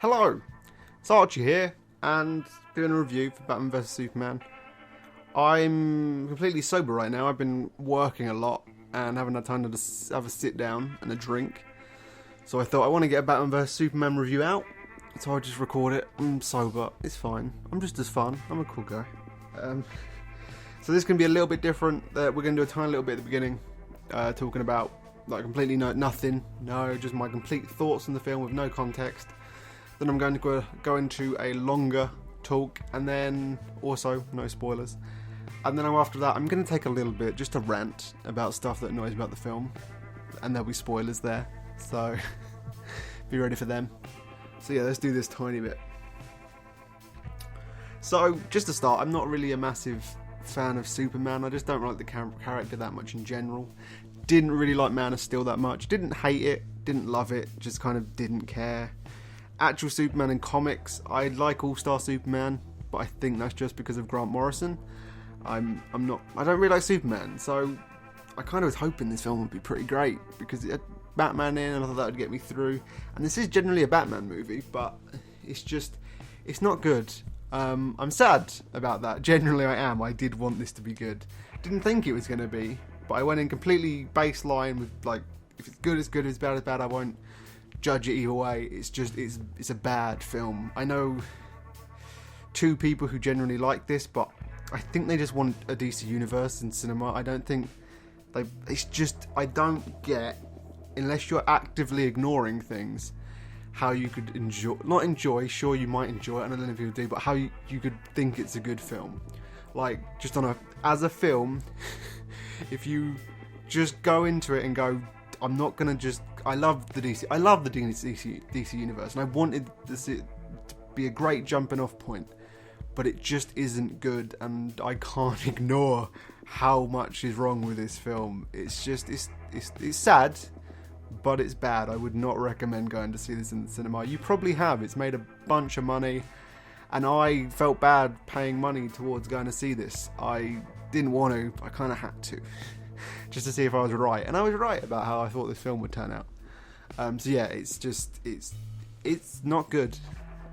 Hello, it's Archie here, and doing a review for Batman vs Superman. I'm completely sober right now. I've been working a lot and haven't had time to just have a sit down and a drink. So I thought I want to get a Batman vs Superman review out, so I'll just record it. I'm sober, it's fine. I'm just as fun. I'm a cool guy. So this can be a little bit different. We're going to do a tiny little bit at the beginning, talking about like completely nothing. No, just my complete thoughts on the film with no context. Then I'm going to go into a longer talk, and then also no spoilers. And then after that, I'm going to take a little bit just to rant about stuff that annoys me about the film, and there'll be spoilers there. So be ready for them. So yeah, let's do this tiny bit. So just to start, I'm not really a massive fan of Superman. I just don't like the character that much in general. Didn't really like Man of Steel that much. Didn't hate it, didn't love it, just kind of didn't care. Actual Superman in comics, I like All-Star Superman, but I think that's just because of Grant Morrison. I don't really like Superman, so I kind of was hoping this film would be pretty great because it had Batman in, and I thought that would get me through. And this is generally a Batman movie, but it's not good. I'm sad about that. Generally I am. I did want this to be good. Didn't think it was going to be, but I went in completely baseline with like, if it's good, it's good. If it's bad, it's bad. I won't judge it either way. It's a bad film. I know two people who generally like this, but I think they just want a DC universe in cinema. I don't think I don't get, unless you're actively ignoring things, how you could sure you might enjoy it, and I don't know if you do, but how you could think it's a good film. Like, just as a film, if you just go into it and go, I love the DC universe, and I wanted this to be a great jumping off point, but it just isn't good, and I can't ignore how much is wrong with this film. It's sad, but it's bad. I would not recommend going to see this in the cinema. You probably have. It's made a bunch of money, and I felt bad paying money towards going to see this. I didn't want to, I kind of had to, just to see if I was right. And I was right about how I thought this film would turn out. So yeah, it's not good,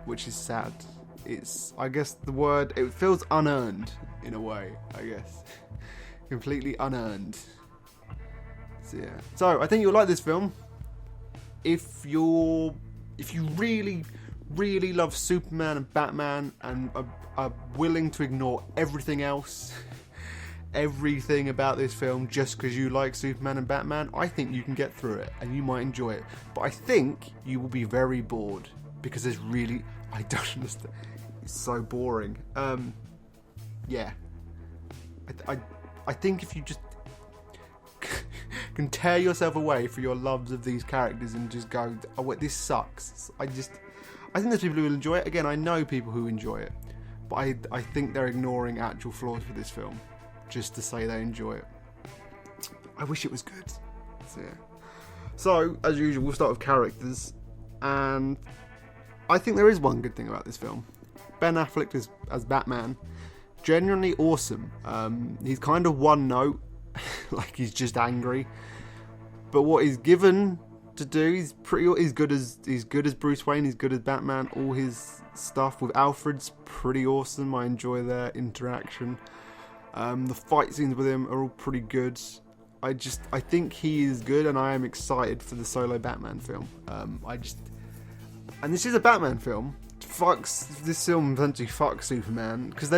which is sad. I guess it feels unearned in a way, I guess. Completely unearned. So yeah. So I think you'll like this film if you really, really love Superman and Batman and are willing to ignore everything else, everything about this film, just because you like Superman and Batman. I think you can get through it and you might enjoy it. But I think you will be very bored because I don't understand. It's so boring. Yeah. I think if you just can tear yourself away for your loves of these characters and just go, oh, this sucks. I think there's people who will enjoy it. Again, I know people who enjoy it, but I think they're ignoring actual flaws with this film just to say they enjoy it. I wish it was good. So yeah. So as usual, we'll start with characters, and I think there is one good thing about this film. Ben Affleck as Batman, genuinely awesome. He's kind of one note. Like, he's just angry, but what he's given to do, he's good as Bruce Wayne. He's good as Batman. All his stuff with Alfred's pretty awesome. I enjoy their interaction. The fight scenes with him are all pretty good. I think he is good, and I am excited for the solo Batman film. And this is a Batman film. This film essentially fucks Superman because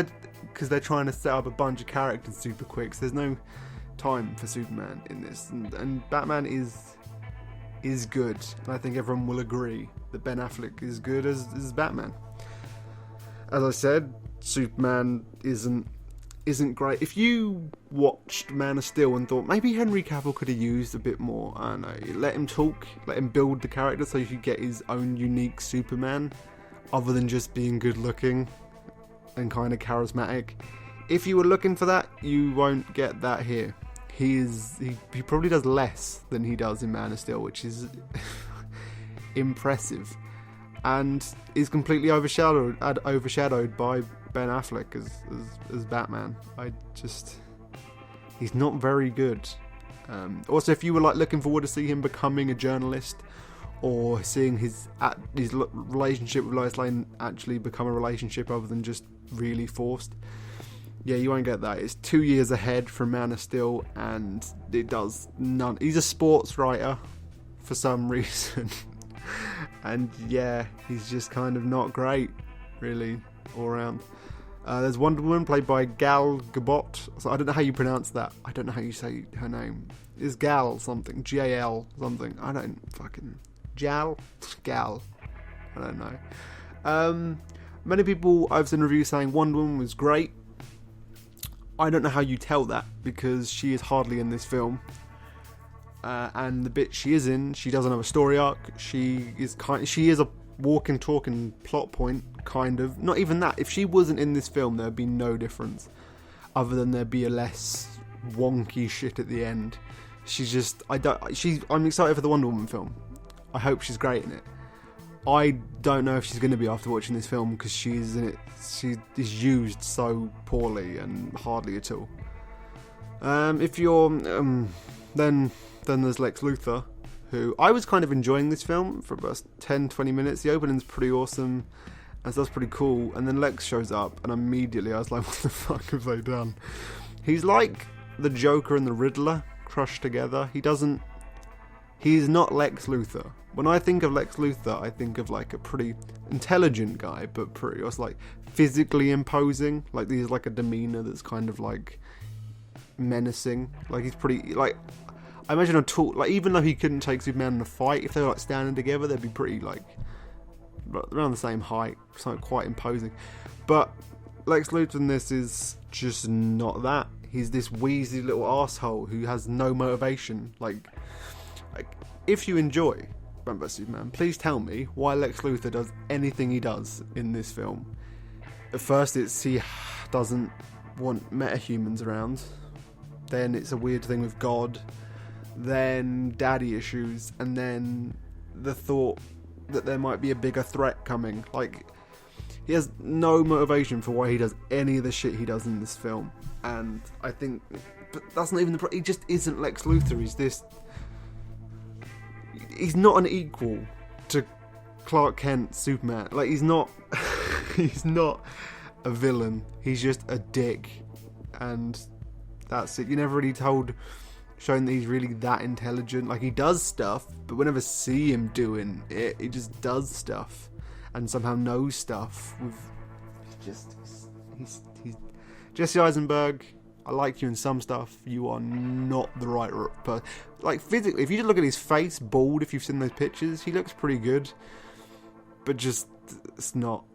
they're trying to set up a bunch of characters super quick. So there's no time for Superman in this, and Batman is good, and I think everyone will agree that Ben Affleck is good as Batman. As I said, Superman isn't great. If you watched Man of Steel and thought maybe Henry Cavill could have used a bit more, I don't know, let him talk, let him build the character so you could get his own unique Superman, other than just being good looking and kind of charismatic. If you were looking for that, you won't get that here. He probably does less than he does in Man of Steel, which is impressive, and is completely overshadowed by Ben Affleck as Batman. He's not very good. Also, if you were like looking forward to see him becoming a journalist or seeing his relationship with Lois Lane actually become a relationship other than just really forced. Yeah, you won't get that. It's 2 years ahead from Man of Steel, and it does none. He's a sports writer for some reason. And yeah, he's just kind of not great, really, all around. There's Wonder Woman, played by Gal Gadot. So I don't know how you pronounce that. I don't know how you say her name. Is Gal something? Gal something? I don't fucking... Gal? Gal. I don't know. Many people I've seen reviews saying Wonder Woman was great. I don't know how you tell that, because she is hardly in this film. And the bit she is in, she doesn't have a story arc. She is a walking, talking plot point, kind of. Not even that. If she wasn't in this film, there'd be no difference, other than there'd be a less wonky shit at the end. I'm excited for the Wonder Woman film. I hope she's great in it. I don't know if she's going to be after watching this film, because she's in it. She is used so poorly and hardly at all. If you're then there's Lex Luthor, who I was kind of enjoying this film for about 10-20 minutes. The opening's pretty awesome, and that's pretty cool. And then Lex shows up, and immediately I was like, what the fuck have they done? He's like the Joker and the Riddler crushed together. He's not Lex Luthor. When I think of Lex Luthor, I think of like a pretty intelligent guy, but pretty also like physically imposing. Like he's like a demeanor that's kind of like menacing. Like he's pretty like, I imagine like even though he couldn't take Superman in a fight, if they were like standing together, they'd be pretty like around the same height, something quite imposing. But Lex Luthor in this is just not that. He's this wheezy little asshole who has no motivation. Like if you enjoy Batman vs Superman, please tell me why Lex Luthor does anything he does in this film. At first it's he doesn't want metahumans around, then it's a weird thing with God, then daddy issues, and then the thought that there might be a bigger threat coming. Like, he has no motivation for why he does any of the shit he does in this film. And I think, but that's not even he just isn't Lex Luthor. He's not an equal to Clark Kent, Superman. Like, he's not he's not a villain. He's just a dick, and that's it. You're never really shown that he's really that intelligent. Like, he does stuff, but we never see him doing it. He just does stuff and somehow knows stuff. He's Jesse Eisenberg. I like you in some stuff. You are not the right person. Like, physically, if you just look at his face, bald, if you've seen those pictures, he looks pretty good. But just, it's not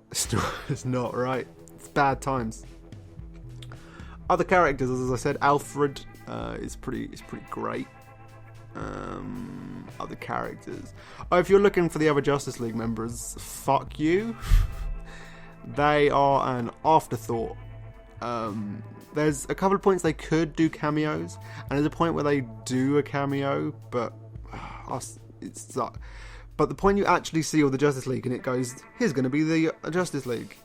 right. It's bad times. Other characters, as I said, Alfred is pretty great. Other characters. Oh, if you're looking for the other Justice League members, fuck you. They are an afterthought. There's a couple of points they could do cameos, and there's a point where they do a cameo, but it's but the point you actually see all the Justice League and it goes, here's going to be the Justice League.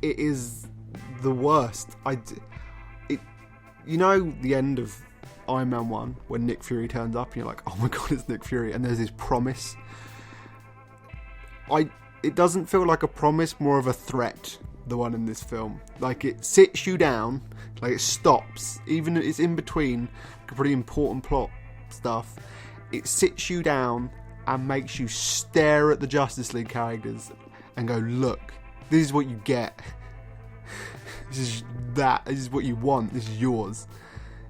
It is the worst. You know the end of Iron Man 1 when Nick Fury turns up and you're like, oh my god, it's Nick Fury, and there's this promise. It doesn't feel like a promise, more of a threat, the one in this film. Like, it sits you down, like it stops, even if it's in between pretty important plot stuff, it sits you down and makes you stare at the Justice League characters and go, look, this is what you get. This is what you want, this is yours,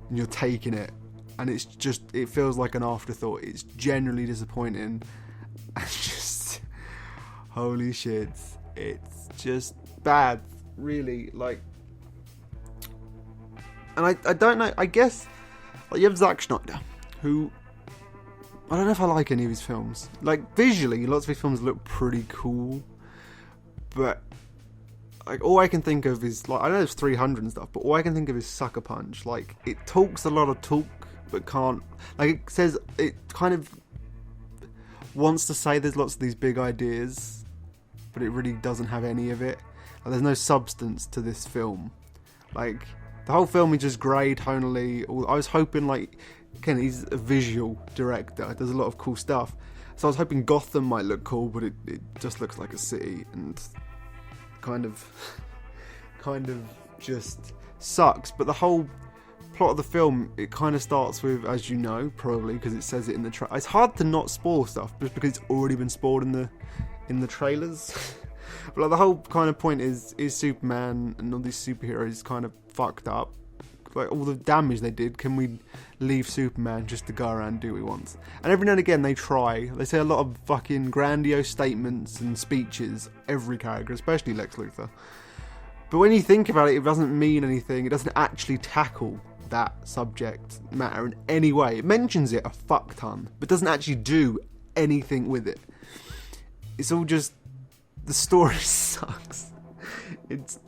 and you're taking it, and it feels like an afterthought. It's generally disappointing, and just holy shit, it's just bad, really. Like, and I don't know, I guess, like, you have Zack Snyder, who, I don't know if I like any of his films. Like, visually, lots of his films look pretty cool, but like, all I can think of is, like, I know there's 300 and stuff, but all I can think of is Sucker Punch. Like, it talks a lot of talk, but can't, like, it says, it kind of wants to say there's lots of these big ideas, but it really doesn't have any of it. Like, there's no substance to this film. Like, the whole film is just grey tonally. I was hoping, like, again, he's a visual director. Does a lot of cool stuff. So I was hoping Gotham might look cool, but it just looks like a city and kind of just sucks. But the whole plot of the film, it kind of starts with, as you know, probably because it says it in the trailer. It's hard to not spoil stuff just because it's already been spoiled in the trailers. But like, the whole kind of point is Superman and all these superheroes kind of fucked up. Like, all the damage they did, can we leave Superman just to go around and do what he wants? And every now and again they try. They say a lot of fucking grandiose statements and speeches, every character, especially Lex Luthor. But when you think about it, it doesn't mean anything. It doesn't actually tackle that subject matter in any way. It mentions it a fuck ton, but doesn't actually do anything with it. It's all just, the story sucks. It's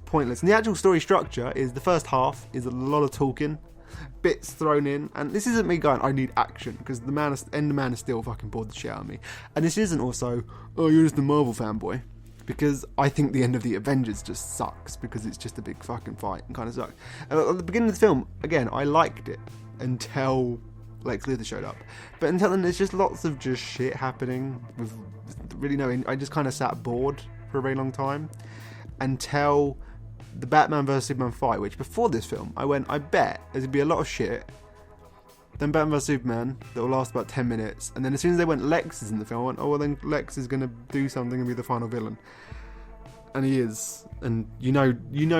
pointless. And the actual story structure is, the first half is a lot of talking, bits thrown in, and this isn't me going, I need action, because the Man of Steel fucking bored the shit out of me. And this isn't also, oh, you're just a Marvel fanboy, because I think the end of the Avengers just sucks, because it's just a big fucking fight and kind of sucks. And at the beginning of the film, again, I liked it until Lex Luthor showed up, but until then there's just lots of just shit happening with really no. I just kind of sat bored for a very long time until the Batman vs Superman fight, which before this film I went, I bet there's gonna be a lot of shit. Then Batman vs Superman that will last about 10 minutes, and then as soon as they went Lex is in the film, I went, oh well, then Lex is gonna do something and be the final villain, and he is. And you know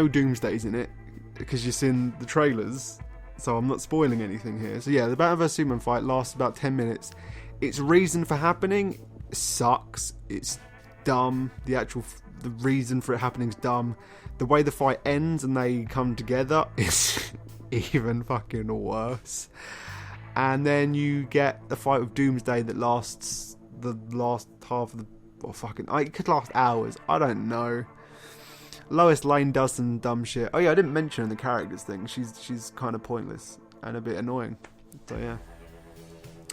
Doomsday's in it because you've seen the trailers, so I'm not spoiling anything here. So yeah, the Batman vs Superman fight lasts about 10 minutes. Its reason for happening sucks. It's dumb. The reason for it happening is dumb. The way the fight ends and they come together is even fucking worse. And then you get the fight with Doomsday that lasts the last half of the... Well, it could last hours. I don't know. Lois Lane does some dumb shit. Oh yeah, I didn't mention the characters thing. She's kind of pointless and a bit annoying. So yeah.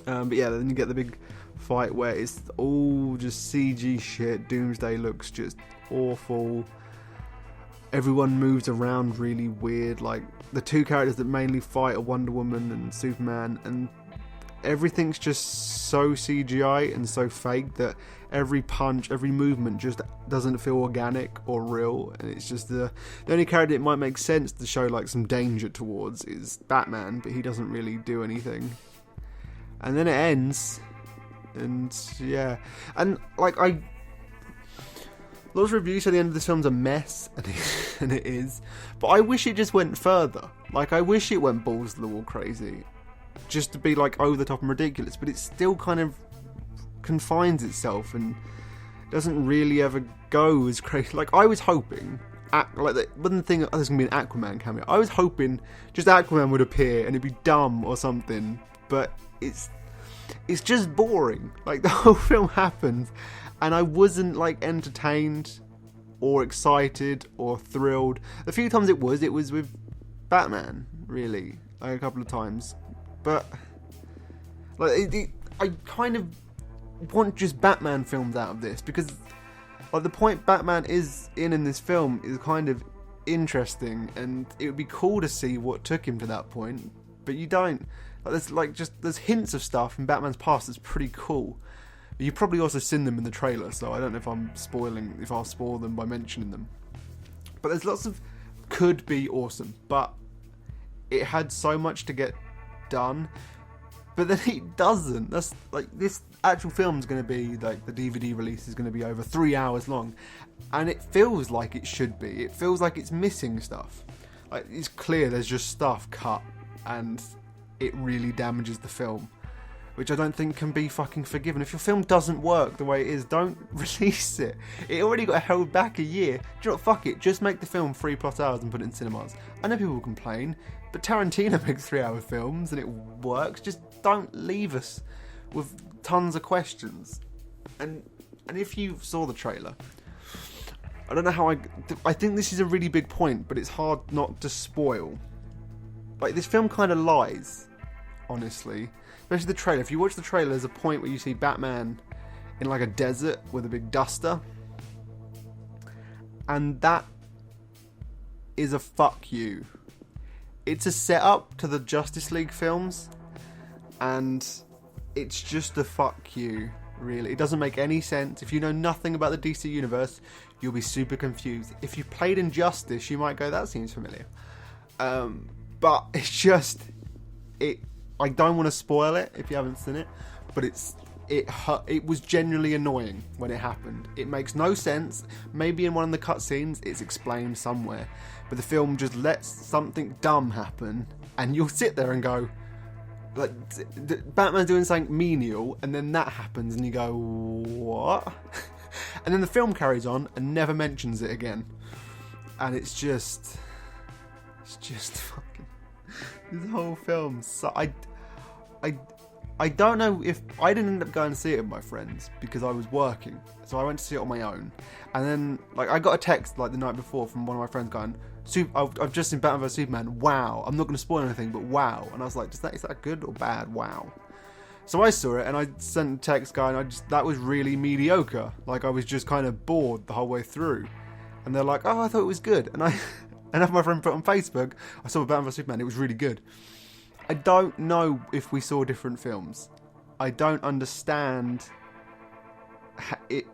But yeah, then you get the big fight where it's all just CG shit. Doomsday looks just awful. Everyone moves around really weird. Like, the two characters that mainly fight are Wonder Woman and Superman, and everything's just so CGI and so fake that every punch, every movement just doesn't feel organic or real. And it's just the only character it might make sense to show like some danger towards is Batman, but he doesn't really do anything. And then it ends, and yeah, and like lots of reviews say the end of this film's a mess, and it is, but I wish it just went further. Like, I wish it went balls to the wall crazy, just to be like over the top and ridiculous, but it still kind of confines itself and doesn't really ever go as crazy. Like, I was hoping, one thing, there's gonna be an Aquaman cameo. I was hoping just Aquaman would appear and it'd be dumb or something, but it's just boring. Like, the whole film happens and I wasn't like entertained or excited or thrilled. The few times it was with Batman, really, like a couple of times. But like, I kind of want just Batman films out of this, because like the point Batman is in this film is kind of interesting, and it would be cool to see what took him to that point. But you don't. There's hints of stuff in Batman's past that's pretty cool. You've probably also seen them in the trailer, so I don't know if I'll spoil them by mentioning them. But there's lots of could be awesome, but it had so much to get done, but then it doesn't. That's like, this actual film's going to be like, the DVD release is going to be over 3 hours long, and it feels like it should be. It feels like it's missing stuff. Like, it's clear there's just stuff cut, and it really damages the film, which I don't think can be fucking forgiven. If your film doesn't work the way it is, don't release it. It already got held back a year. Do you know what? Fuck it. Just make the film 3+ hours and put it in cinemas. I know people will complain, but Tarantino makes 3-hour films and it works. Just don't leave us with tons of questions. And if you saw the trailer, I don't know how I think this is a really big point, but it's hard not to spoil. Like, this film kind of lies, honestly. Especially the trailer. If you watch the trailer, there's a point where you see Batman in like a desert with a big duster. And that is a fuck you. It's a setup to the Justice League films, and it's just a fuck you, really. It doesn't make any sense. If you know nothing about the DC universe, you'll be super confused. If you played Injustice, you might go, that seems familiar. But it's just, I don't want to spoil it if you haven't seen it, but it was genuinely annoying when it happened. It makes no sense. Maybe in one of the cutscenes it's explained somewhere, but the film just lets something dumb happen, and you'll sit there and go, like, Batman's doing something menial, and then that happens, and you go, what? And then the film carries on and never mentions it again, and it's just fucking, this whole film. So I don't know if I didn't end up going to see it with my friends because I was working, so I went to see it on my own. And then, like, I got a text like the night before from one of my friends going, "I've just seen Batman vs Superman. Wow!" I'm not going to spoil anything, but wow. And I was like, "Is that good or bad? Wow." So I saw it and I sent a text going, that was really mediocre. Like, I was just kind of bored the whole way through. And they're like, "Oh, I thought it was good." And and my friend put on Facebook, "I saw Batman vs Superman. It was really good." I don't know if we saw different films. I don't understand it.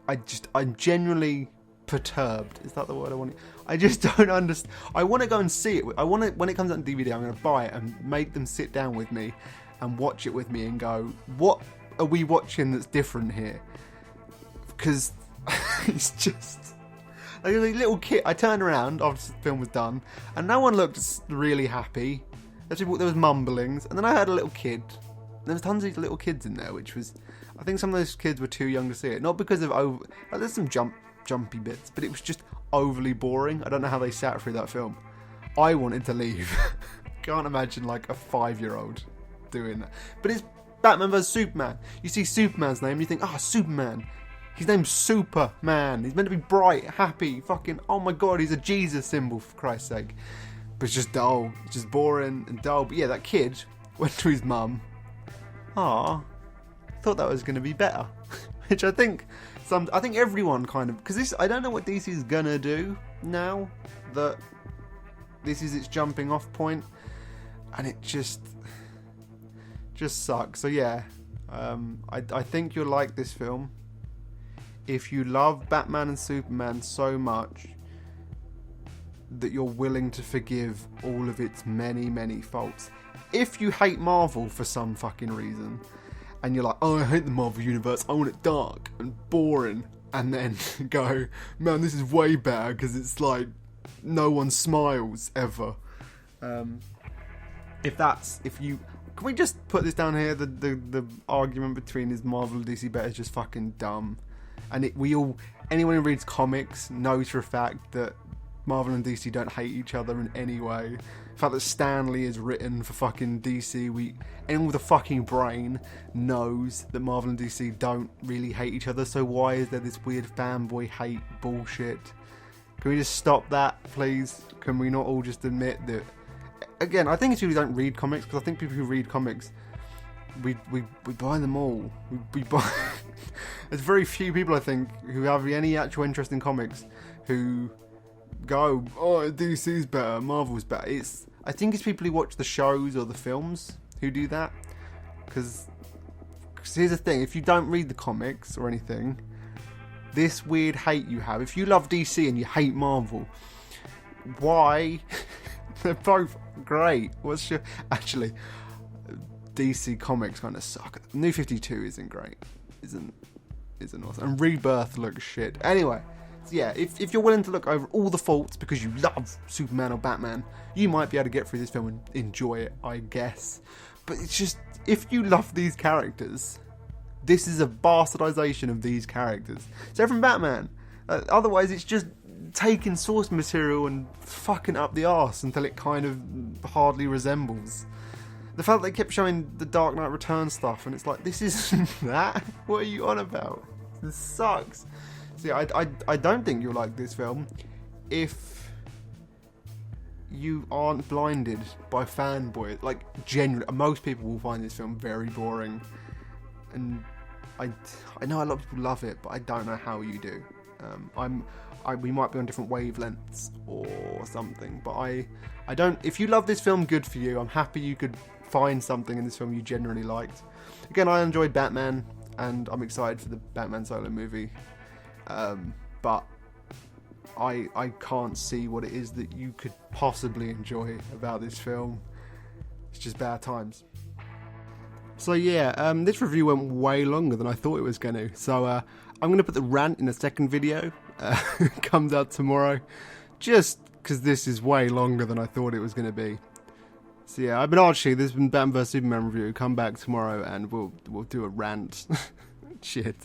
I'm genuinely perturbed. Is that the word I want? I just don't understand. I want to go and see it. I want to, when it comes out on DVD, I'm going to buy it and make them sit down with me and watch it with me and go, what are we watching that's different here? Because it's just like a little kid. I turned around after the film was done and no one looked really happy. There was mumblings, and then I heard a little kid. There was tons of little kids in there, which was, I think some of those kids were too young to see it. Not because of there's some jumpy bits, but it was just overly boring. I don't know how they sat through that film. I wanted to leave. Can't imagine like a 5-year-old doing that. But it's Batman vs Superman. You see Superman's name, and you think, Superman. His name's Superman. He's meant to be bright, happy, fucking, oh my god, he's a Jesus symbol, for Christ's sake. But it's just dull. It's just boring and dull. But yeah, that kid went to his mum. Thought that was going to be better. Which I think everyone kind of, because I don't know what DC is going to do now that this is its jumping off point, and it just sucks. So yeah, I think you'll like this film. If you love Batman and Superman so much that you're willing to forgive all of its many, many faults. If you hate Marvel for some fucking reason, and you're like, I hate the Marvel Universe, I want it dark and boring, and then go, man, this is way better because it's like, no one smiles ever. Can we just put this down here? The argument between is Marvel and DC better is just fucking dumb. And anyone who reads comics knows for a fact that Marvel and DC don't hate each other in any way. The fact that Stan Lee is written for fucking DC, anyone with a fucking brain knows that Marvel and DC don't really hate each other, so why is there this weird fanboy hate bullshit? Can we just stop that, please? Can we not all just admit that? Again, I think it's people who don't read comics, because I think people who read comics, we buy them all. We buy... There's very few people, I think, who have any actual interest in comics who go, DC's better, Marvel's better. I think it's people who watch the shows or the films who do that. Because here's the thing, if you don't read the comics or anything, this weird hate you have, if you love DC and you hate Marvel, why? They're both great. Actually, DC comics kind of suck. New 52 isn't great. Isn't awesome. And Rebirth looks shit. Anyway, so yeah, if you're willing to look over all the faults because you love Superman or Batman, you might be able to get through this film and enjoy it, I guess. But it's just, if you love these characters, this is a bastardization of these characters. So from Batman, otherwise it's just taking source material and fucking up the arse until it kind of hardly resembles. The fact that they kept showing the Dark Knight Returns stuff, and it's like, this isn't that? What are you on about? This sucks. See, I don't think you'll like this film if you aren't blinded by fanboy. Like, genuinely, most people will find this film very boring. And I know a lot of people love it, but I don't know how you do. We might be on different wavelengths or something, but I don't. If you love this film, good for you. I'm happy you could find something in this film you genuinely liked. Again, I enjoyed Batman, and I'm excited for the Batman solo movie, but I can't see what it is that you could possibly enjoy about this film. It's just bad times. So yeah, this review went way longer than I thought it was going to. So I'm going to put the rant in a second video. It comes out tomorrow, just because this is way longer than I thought it was going to be. So yeah, I've been Archie. This has been Batman vs Superman review. Come back tomorrow and we'll do a rant. Shit.